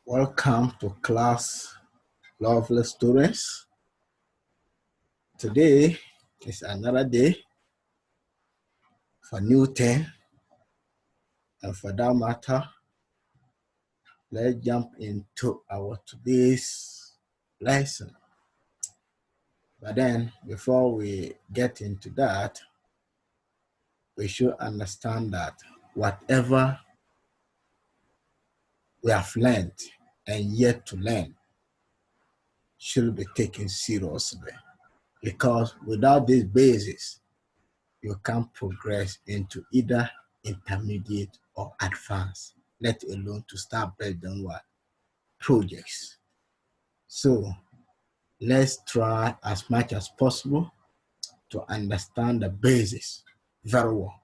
Welcome to class, lovely students. Today is another day for new thing, and for that matter, let's jump into our today's lesson. But then, before we get into that, we should understand that whatever we have learned and yet to learn should be taken seriously, because without this basis, you can't progress into either intermediate or advanced, let alone to start building what? Projects. So let's try as much as possible to understand the basis very well,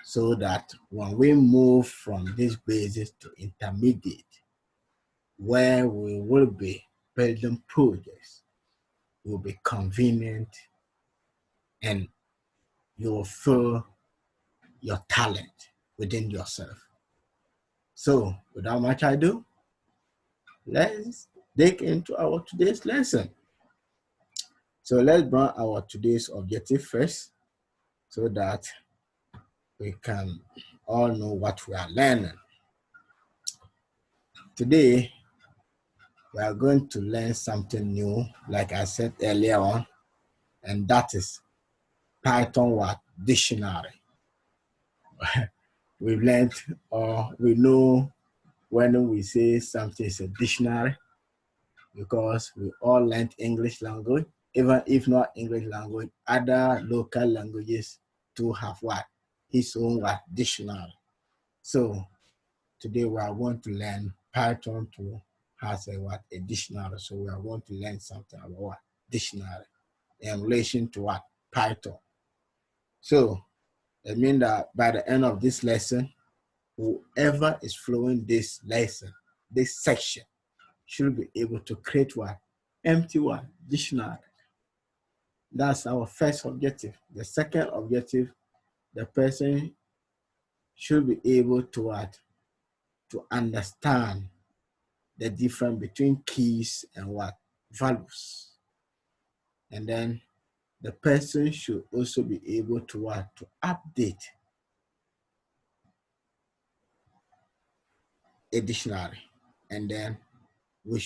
so that when we move from this basis to intermediate, where we will be building projects, will be convenient and you will feel your talent within yourself. So without much ado, let's dig into our today's lesson. So let's bring our today's objective first, so that we can all know what we are learning. Today, we are going to learn something new, like I said earlier on, and that is Python what? Dictionary. We've learned, or we know when we say something is a dictionary, because we all learned English language. Even if not English language, other local languages to have what? His own what? Dictionary. So today we are going to learn Python to has a what? A dictionary. So we are going to learn something about what? Dictionary in relation to what? Python. So it means that by the end of this lesson, whoever is following this lesson, this section, should be able to create what? Empty what? Dictionary. That's our first objective. The second objective, the person should be able to what? To understand the difference between keys and what? Values. And then the person should also be able to what? To update a dictionary. And then we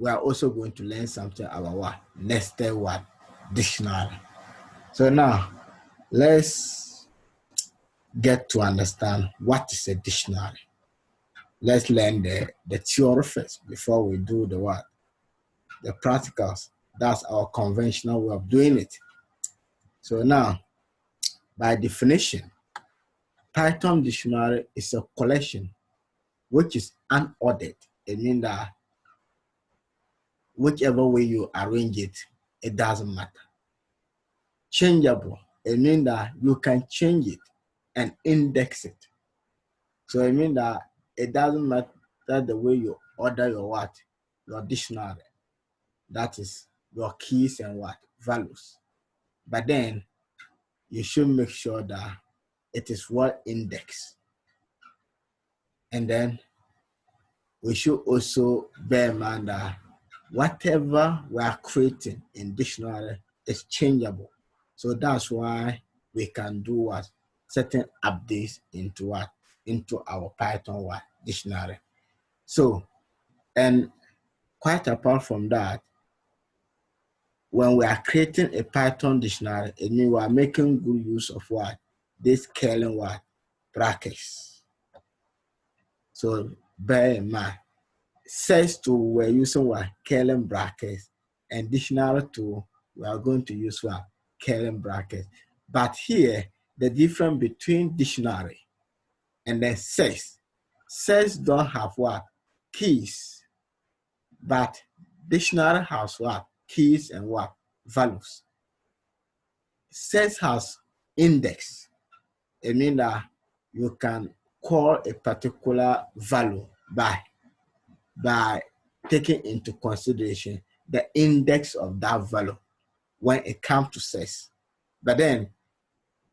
are also going to learn something about what? Nested what? Dictionary. So now let's get to understand what is a dictionary. Let's learn the theory first before we do the what? The practicals. That's our conventional way of doing it. So now, by definition, Python dictionary is a collection which is unordered. It means that whichever way you arrange it, it doesn't matter. Changeable. It means that you can change it and index it. So it means that it doesn't matter the way you order your what? Your dictionary. That is your keys and what? Values. But then you should make sure that it is well indexed. And then we should also bear in mind that whatever we are creating in dictionary is changeable. So that's why we can do what? Certain updates into what? Into our Python what? Dictionary. So, and quite apart from that, when we are creating a Python dictionary, it means we are making good use of what? This curly what? Brackets. So bear in mind, says to we're using what? Curly brackets, and dictionary to we are going to use what? Curly brackets. But here, the difference between dictionary and then says don't have what? Keys, but dictionary has what? Keys and what? Values. Says has index. It means that you can call a particular value by taking into consideration the index of that value when it comes to says. But then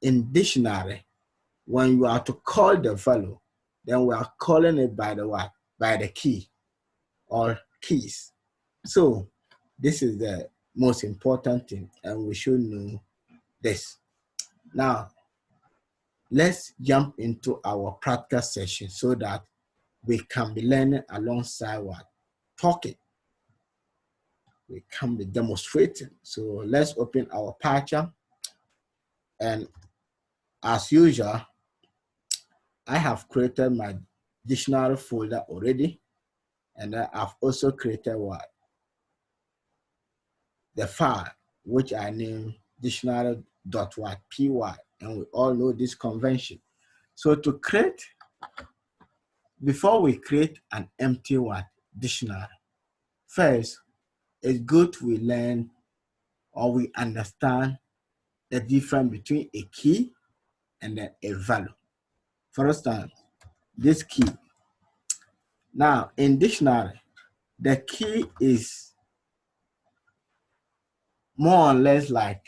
in dictionary, when you are to call the value, then we are calling it by the what? By the key. or keys. So this is the most important thing, and we should know this. Now, let's jump into our practical session so that we can be learning alongside what? Talking. We can be demonstrating. So let's open our Patcher. And as usual, I have created my dictionary folder already. And I've also created what? The file, which I name dictionary.py. And we all know this convention. So to create, before we create an empty what? Dictionary, first, it's good we learn or we understand the difference between a key and then a value. For instance, this key. Now, in dictionary, the key is more or less like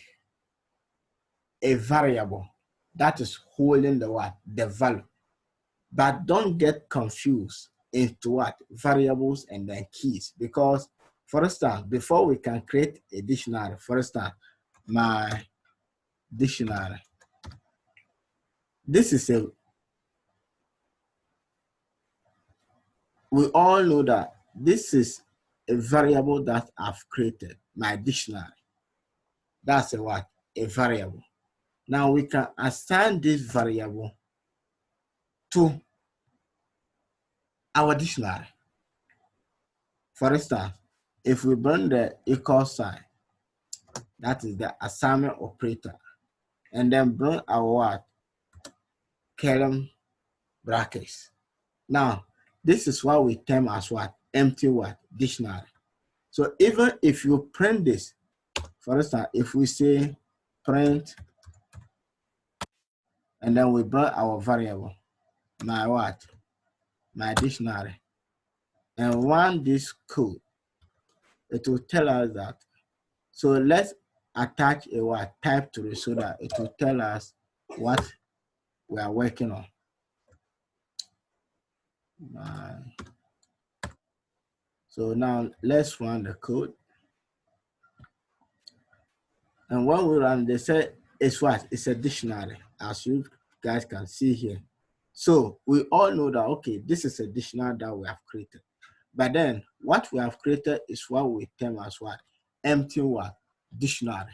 a variable that is holding the what? The value. But don't get confused into what? Variables and then keys. Because, for instance, before we can create a dictionary, for instance, my dictionary, this is we all know that this is a variable that I've created, my dictionary. That's a what? A variable. Now we can assign this variable to our dictionary. For instance, if we bring the equal sign, that is the assignment operator, and then bring our what? Column brackets. Now, this is what we term as what? Empty what? Dictionary. So even if you print this, for instance, if we say print, and then we bring our variable, my what? My dictionary, and run this code, it will tell us that. So let's attach a what? Type to it so that it will tell us what we are working on. So now let's run the code. And when we run, they say it's what? It's a dictionary, as you guys can see here. So we all know that, okay, this is a dictionary that we have created. But then what we have created is what we term as what? Empty what? Dictionary.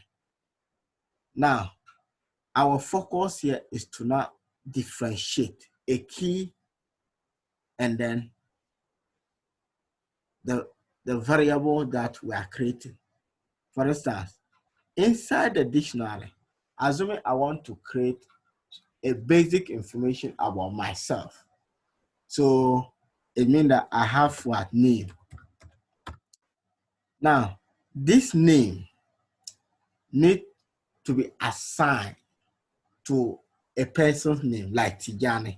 Now, our focus here is to not differentiate a key and then the variable that we are creating. For instance, inside the dictionary, assuming I want to create a basic information about myself. So it means that I have what? Name. Now, this name needs to be assigned to a person's name, like Tijani.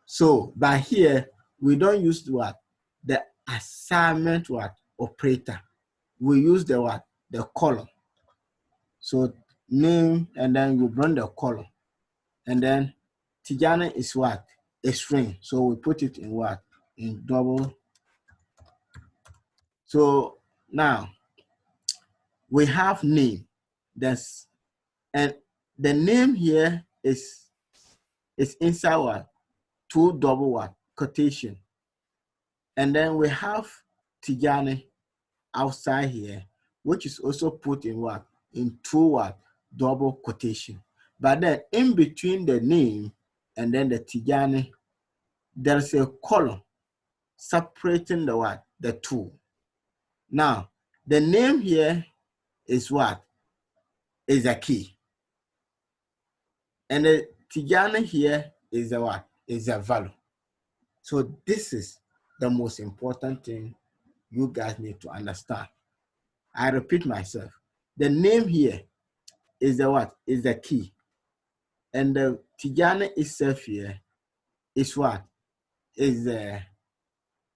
So, but here, we don't use what? The assignment what? Operator. We use the what? The column. So, name, and then you bring the column. And then Tijani is what? A string. So, we put it in what? In double. So, now, we have name. That's, and the name here is inside what? Two double what? Quotation. And then we have Tijani outside here, which is also put in what? In two what? Double quotation. But then in between the name and then the Tijani, there's a column separating the what? The two. Now, the name here is what? Is a key. And the Tijani here is a what? Is a value. So this is the most important thing you guys need to understand. I repeat myself. The name here is the what? Is the key. And the Tijani itself here is what? Is a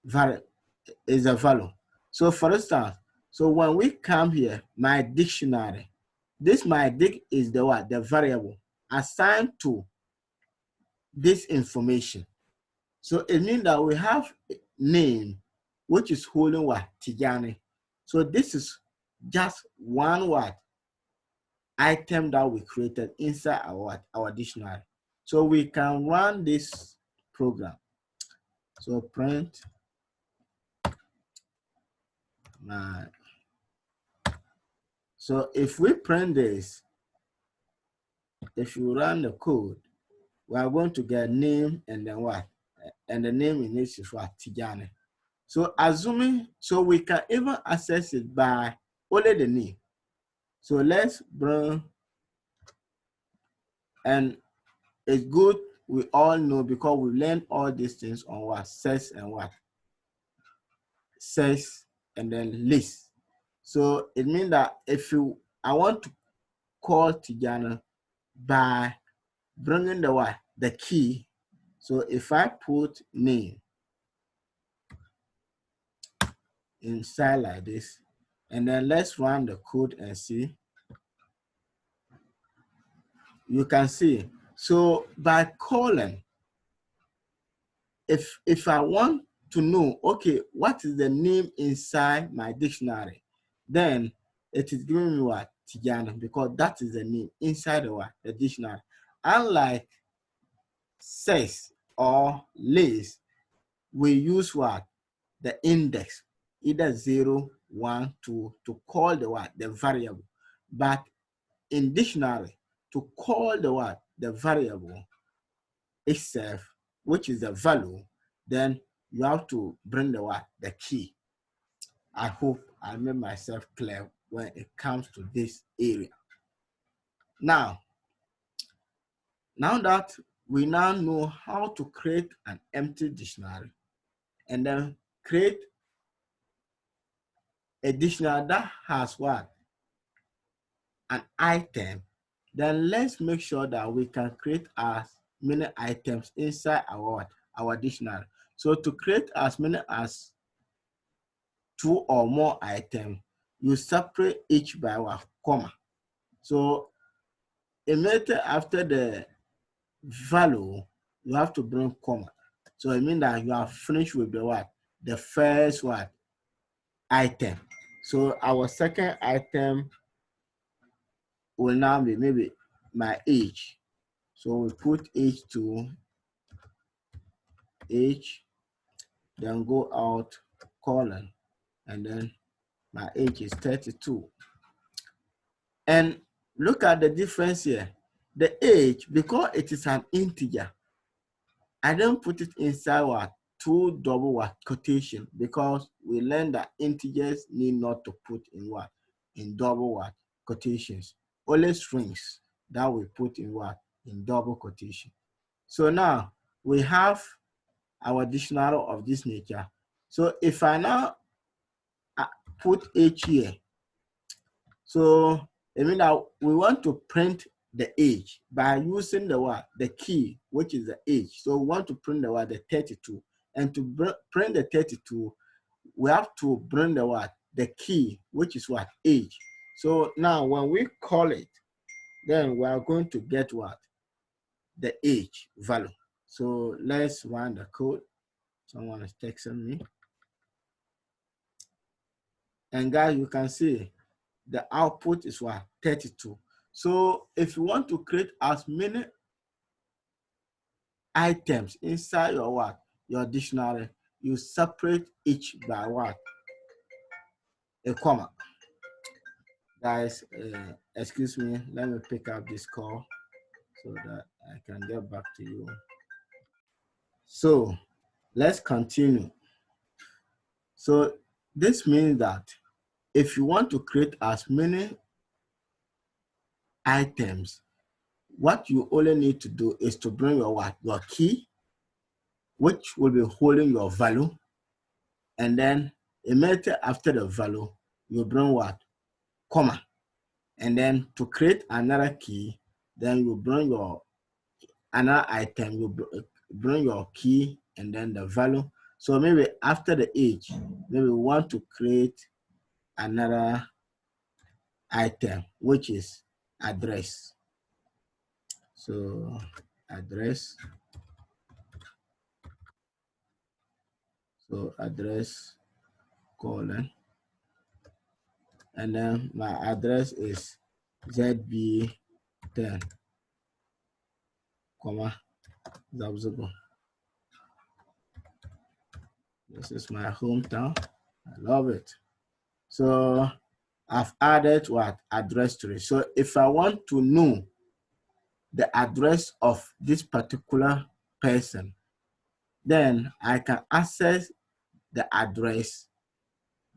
value. So for instance, so when we come here, my dictionary, this my dic is the what? The variable assigned to this information. So it means that we have name which is holding what? Tijani. So this is just one word item that we created inside our dictionary. So we can run this program. So print my. So if we print this, if you run the code, we are going to get name and then what? And the name in this is what? Tijani. So assuming, so we can even access it by only the name. So let's bring, and it's good we all know because we learned all these things on what? Search and what? Search and then list. So it means that if I want to call Tijana by bringing the what? The key. So if I put name inside like this, and then let's run the code and see. You can see. So by calling, if I want to know, okay, what is the name inside my dictionary, then it is giving me what? Tijana, because that is the name inside the dictionary. Unlike sex or list, we use what? The index, either 0, 1, 2, to call the what? The variable. But in dictionary, to call the what? The variable itself, which is the value, then you have to bring the what? The key. I hope I made myself clear when it comes to this area. Now that we now know how to create an empty dictionary and then create a dictionary that has what? An item, then let's make sure that we can create as many items inside our dictionary. So to create as many as 2 or more items, you separate each by what? Comma. So immediately after the value, you have to bring comma. So it means that you are finished with the what? The first what? Item. So our second item will now be maybe my age. So we put age to age, then go out colon, and then my age is 32. And look at the difference here. The age, because it is an integer, I don't put it inside what? 2 double what? Quotation, because we learned that integers need not to put in what? In double what? Quotations. Only strings that we put in what? In double quotation. So now we have our dictionary of this nature. So if I now put H here, so I mean that we want to print the age by using the what? The key, which is the age. So we want to print the what? The 32. And to print the 32, we have to bring the what? The key, which is what? Age. So now when we call it, then we are going to get what? The age value. So let's run the code. Someone is texting me. And guys, you can see the output is what? 32. So if you want to create as many items inside your what? Your dictionary, you separate each by what? A comma. Guys, excuse me, let me pick up this call so that I can get back to you. So let's continue. So this means that if you want to create as many items, what you only need to do is to bring your what? Your key, which will be holding your value, and then immediately after the value, you bring what? Comma. And then to create another key, then you bring your another item, you bring your key and then the value. So maybe after the age, maybe we want to create another item, which is address. So address. So address. colon, and then my address is ZB10, comma, Zabzugo. This is my hometown. I love it. So I've added what? Address to it. So if I want to know the address of this particular person, then I can access the address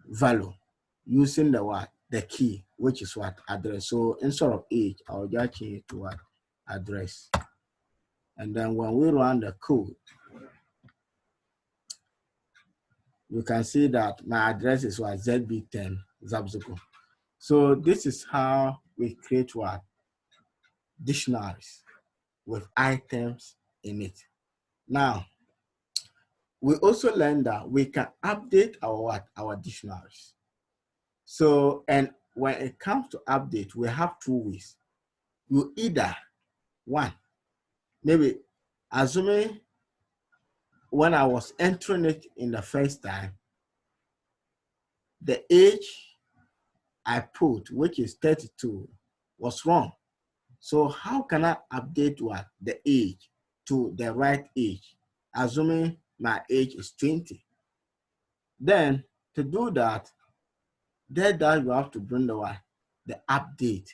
value using the what? The key, which is what? Address. So instead of age, I'll just change it to what? Address. And then when we run the code, you can see that my address is what? ZB10 Zabzuko. So this is how we create what? Dictionaries with items in it. Now, we also learned that we can update our what? Our dictionaries. So, and when it comes to update, we have two ways. You either, one, maybe assuming when I was entering it in the first time, the age I put, which is 32, was wrong. So how can I update what? The age to the right age, assuming my age is 20. Then to do that, that you have to bring the what? The update.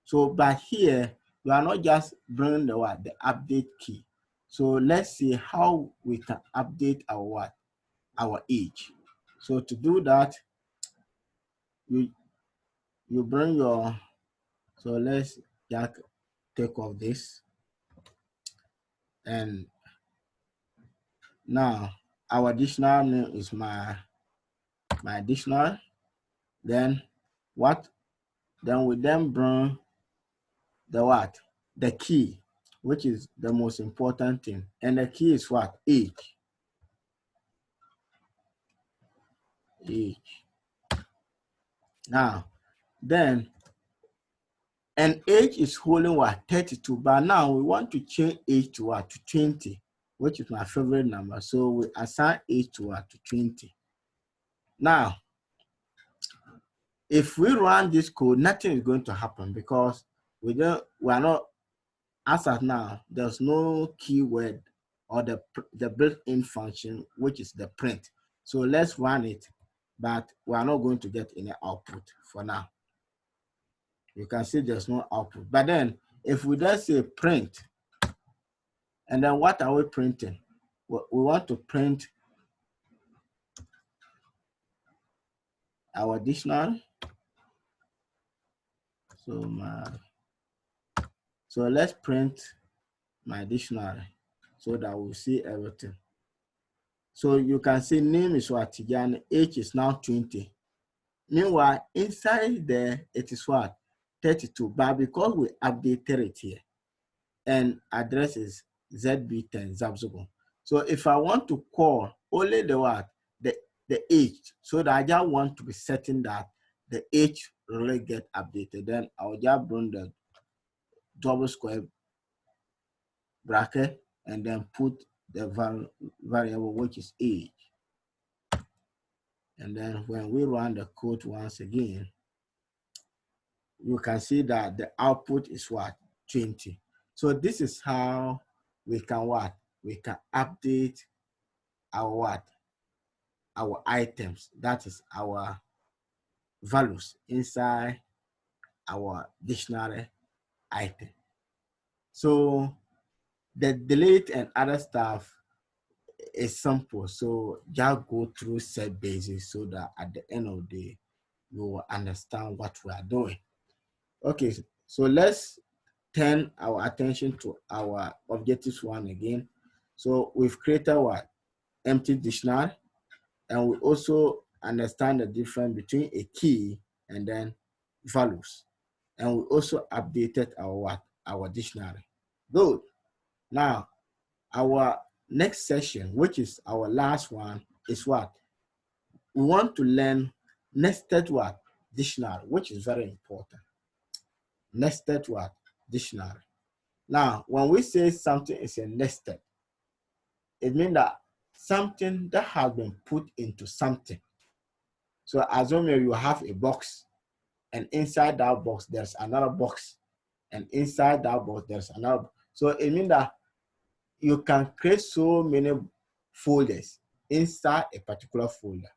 So but here, you are not just bringing the what? The update key. So let's see how we can update our what? Our age. So to do that, you bring your, so let's just take off this. And now our dictionary name is my dictionary. Then what? Then we then bring the what? The key, which is the most important thing. And the key is what? Age. Age. Now, then, and age is holding what? 32. But now we want to change age to what? To 20, which is my favorite number. So we assign age to what? To 20. Now, if we run this code, nothing is going to happen because we are not, as of now, there's no keyword or the built-in function, which is the print. So let's run it, but we are not going to get any output for now. You can see there's no output. But then if we just say print, and then what are we printing? We want to print our dictionary. So let's print my dictionary so that we'll see everything. So you can see name is what? Tijani, age is now 20. Meanwhile, inside there, it is what? 32. But because we updated it here, and address is ZB10 Zabzugo. So if I want to call only the what? The age, so that I just want to be certain that the age really get updated, then I'll just bring the double square bracket and then put the variable, which is age. And then when we run the code once again, you can see that the output is what? 20. So this is how we can what? We can update our what? Our items. That is our values inside our dictionary item. So the delete and other stuff is simple. So just go through set basis so that at the end of the day, you will understand what we are doing. Okay, so let's turn our attention to our objectives one again. So we've created what? Empty dictionary, and we also understand the difference between a key and then values. And we also updated our what? Our dictionary. Good. Now, our next session, which is our last one, is what? We want to learn nested what? Dictionary, which is very important. Nested what? Dictionary. Now, when we say something is a nested, it means that something that has been put into something. So assume you have a box, and inside that box there's another box, and inside that box there's another. So it means that you can create so many folders inside a particular folder.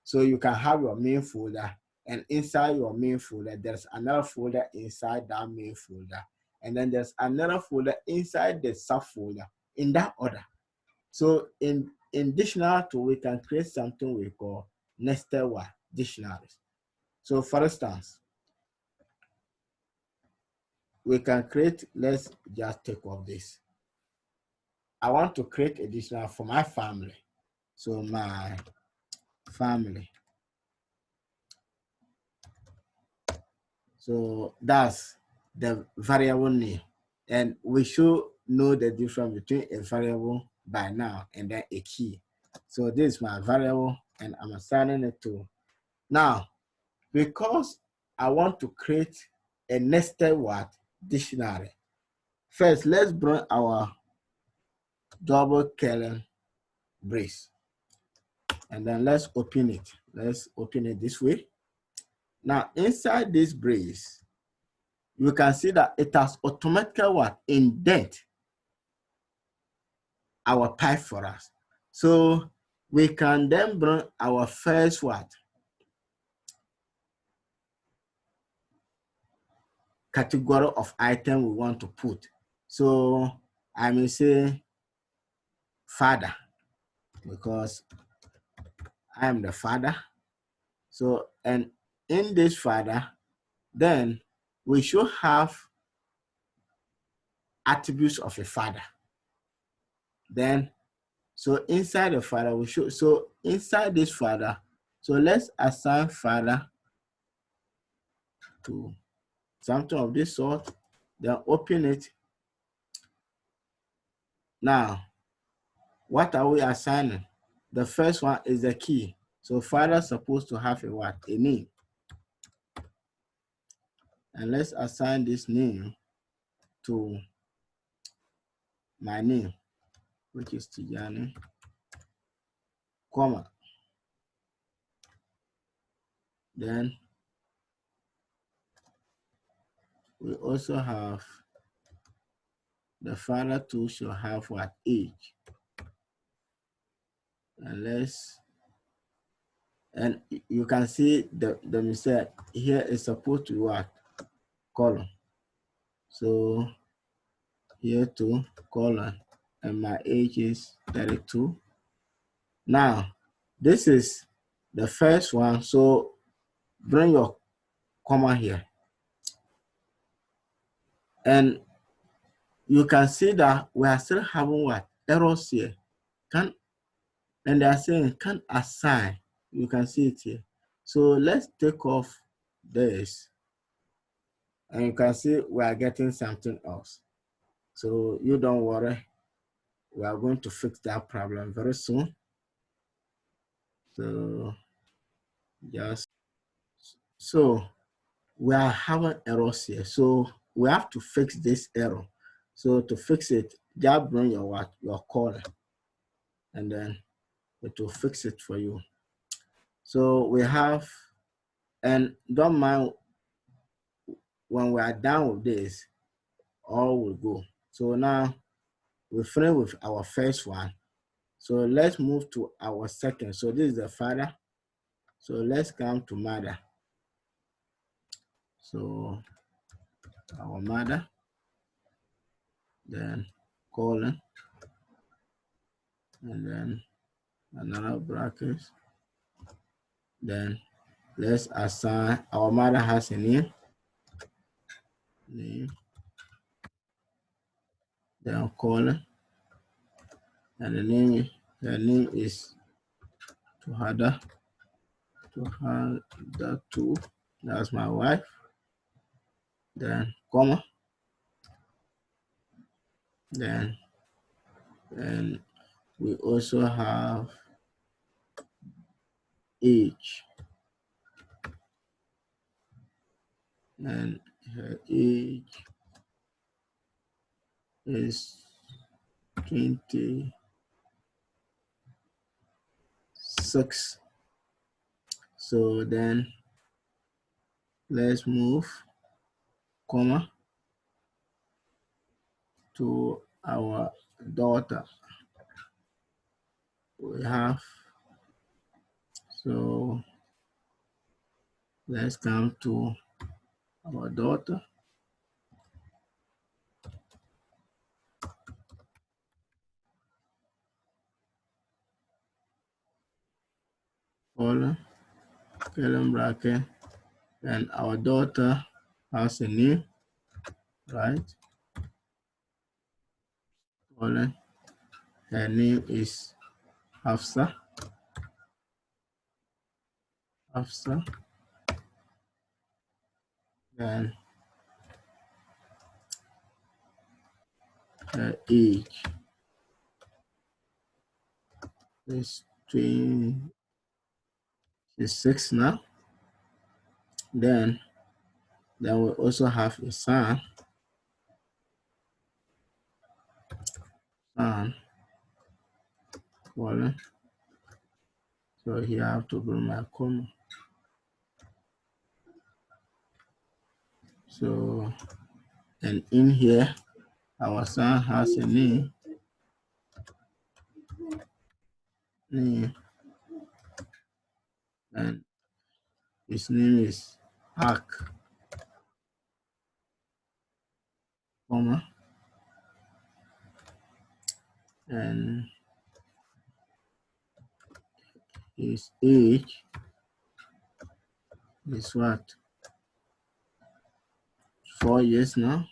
So you can have your main folder, and inside your main folder there's another folder inside that main folder, and then there's another folder inside the subfolder in that order. So in dictionary tool, we can create something we call nested what? Dictionaries. So for instance, we can create, let's just take off this. I want to create a dictionary for my family. So my family. So that's the variable name. And we should know the difference between a variable by now and then a key. So this is my variable, and I'm assigning it to. Now, because I want to create a nested what? Dictionary. First, let's bring our double colon brace. And then let's open it. Let's open it this way. Now, inside this brace, you can see that it has automatically what? Indent our pipe for us. So we can then bring our first what? Category of item we want to put. So I may say father, because I am the father. So, and in this father, then we should have attributes of a father. Then, so inside the father, we should, so inside this father, so let's assign father to something of this sort, then open it. Now, what are we assigning? The first one is the key. So father is supposed to have a what? A name. And let's assign this name to my name, which is Tijani, comma. Then we also have the father too should have what? Age. And let's, and you can see the mistake here is supposed to be what? Colon. So here too, colon, and my age is 32. Now, this is the first one, so bring your comma here. And you can see that we are still having what? Errors here. And they are saying can't assign. You can see it here. So let's take off this. And you can see we are getting something else. So you don't worry. We are going to fix that problem very soon. So just, so we are having errors here. So we have to fix this error. So to fix it, just bring your what? Your caller. And then it will fix it for you. So we have, and don't mind when we are done with this, all will go. So now we finish with our first one. So let's move to our second. So this is the father. So let's come to mother. So our mother, then colon, and then another bracket. Then let's assign, our mother has a name, then colon, and the name, her name is Tuhada too. That's my wife. Then comma. Then, and we also have age. And her age is 26. So then let's move comma to our daughter. We have, so let's come to our daughter. Colon bracket, and our daughter has a name, right? Colon, her name is Hafsa. Then her age is 26 now. Then we also have a son. Colon. So here I have to bring my comma. So, and in here, our son has a name. And his name is Ark, comma, and his age is what? 4 years now.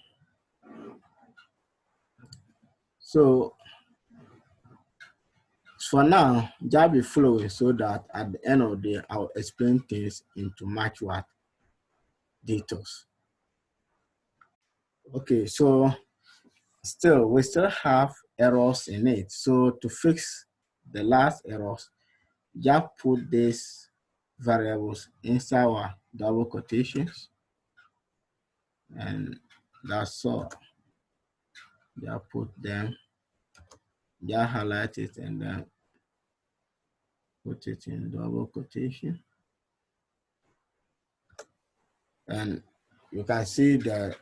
So for now, just be flowing so that at the end of the day, I'll explain things into match what details. Okay, so we still have errors in it. So to fix the last errors, just put these variables inside our double quotations, and that's all. Just put them, just highlight it, and then put it in double quotation. And you can see the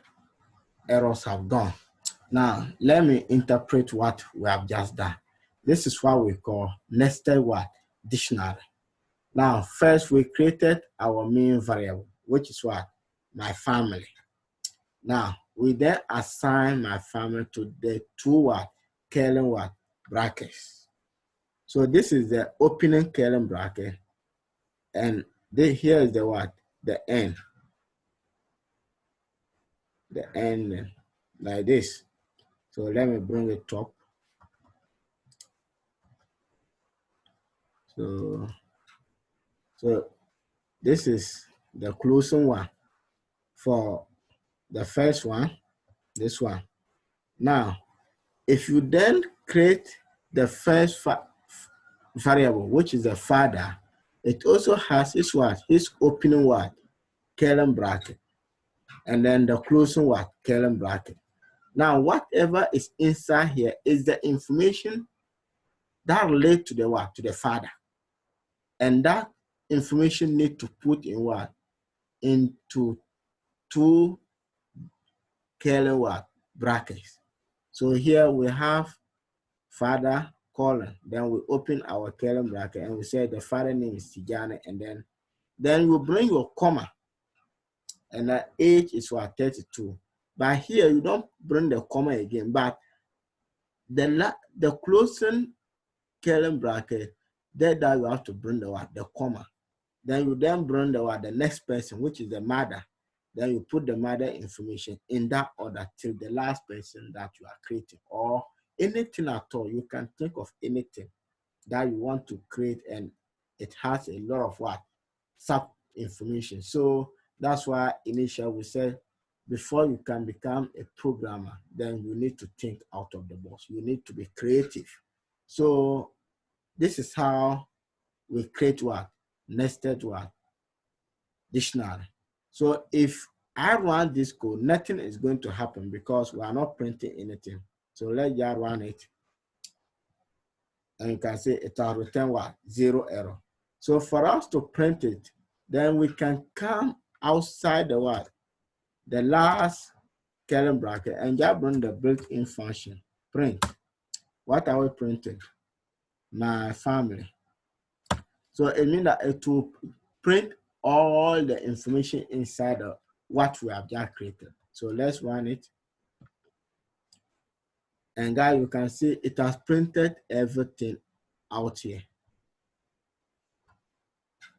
errors have gone. Now, let me interpret what we have just done. This is what we call nested what? Dictionary. Now, first we created our main variable, which is what? My family. Now, we then assign my family to the two what? Curly what? Brackets. So this is the opening curly bracket, and here is the what? The end. The end like this. So let me bring it up. So this is the closing one for the first one, this one. Now, if you then create the first variable, which is the father, it also has his what? His opening what? Curly bracket. And then the closing what? Curly bracket. Now, whatever is inside here is the information that relates to the what? To the father. And that information need to put in what? Into two curly what? Brackets. So here we have father colon. Then we open our curly bracket and we say the father name is Tijani, and then you bring your comma, and the age is what? 32. But here you don't bring the comma again, but the closing curly bracket, that you have to bring the what? The comma. Then you then bring the what? The next person, which is the mother. Then you put the mother information in that order till the last person that you are creating, or anything at all. You can think of anything that you want to create, and it has a lot of what? Sub information. So that's why initially we said before you can become a programmer, then you need to think out of the box. You need to be creative. So this is how we create what? Nested what? Dictionary. So if I run this code, nothing is going to happen because we are not printing anything. So let's just run it. And you can see it will return what? 0 error. So for us to print it, Then we can come outside the what? The last curly bracket and just bring the built-in function. Print. What are we printing? My family. So it means that it will print all the information inside of what we have just created. So let's run it. And guys, you can see it has printed everything out here.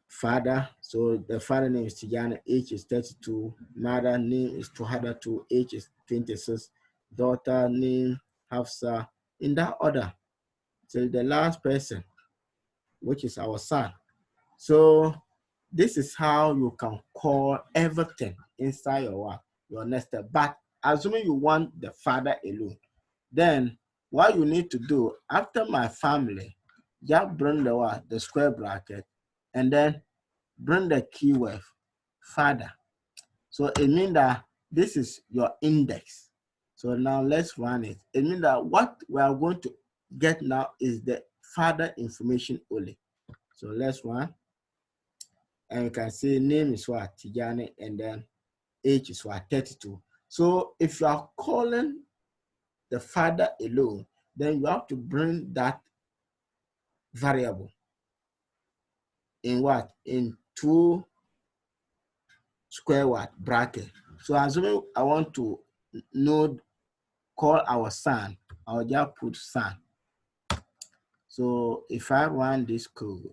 Father, so the father name is Tijana, age is 32. Mother name is Tuhadatu, age is 26. Daughter name Hafsa, in that order. So the last person, which is our son. So this is how you can call everything inside your nested. But assuming you want the father alone, then what you need to do after my family, just bring the square bracket and then bring the keyword father. So it means that this is your index. So now let's run it. It means that what we are going to get now is the father information only. So let's run. And you can see name is what? Tijani, and then age is what? 32. So if you are calling the father alone, then you have to bring that variable in what? In two square what? Bracket. So assuming I want to call our son, I'll just put son. So if I run this code,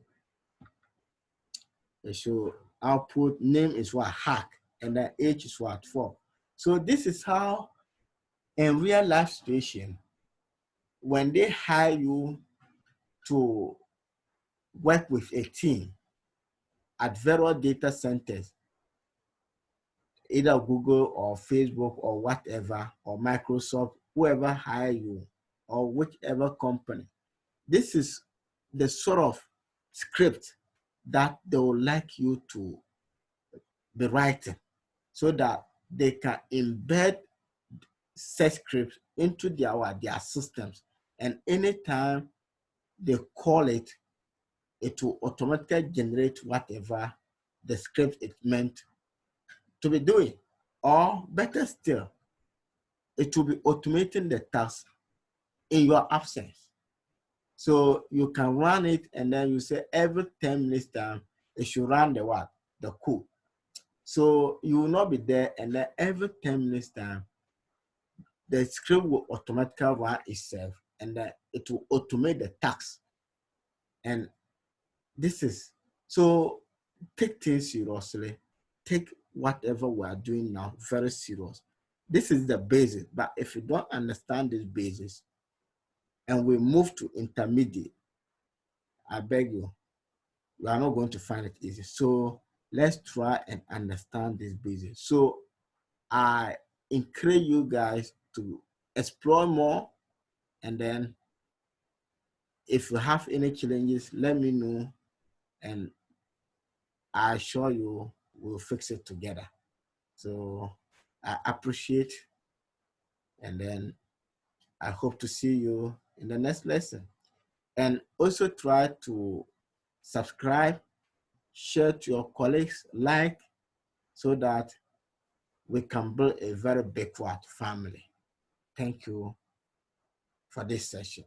so output name is what? Hack, and then age is what? 4. So this is how in real life situation, when they hire you to work with a team at various data centers, either Google or Facebook or whatever, or Microsoft, whoever hire you, or whichever company, this is the sort of script that they would like you to be writing so that they can embed such scripts into their systems. And anytime they call it, it will automatically generate whatever the script is meant to be doing. Or better still, it will be automating the task in your absence. So you can run it and then you say every 10 minutes time, it should run the what? The code. So you will not be there, and then every 10 minutes time, the script will automatically run itself and then it will automate the task. And this is, so take things seriously. Take whatever we are doing now very serious. This is the basis, but if you don't understand this basis and we move to intermediate, I beg you, you are not going to find it easy. So let's try and understand this basis. So I encourage you guys to explore more, and then if you have any challenges, let me know, and I assure you we'll fix it together. So I appreciate, and then I hope to see you in the next lesson. And also try to subscribe, share to your colleagues, like, so that we can build a very backward family. Thank you for this session.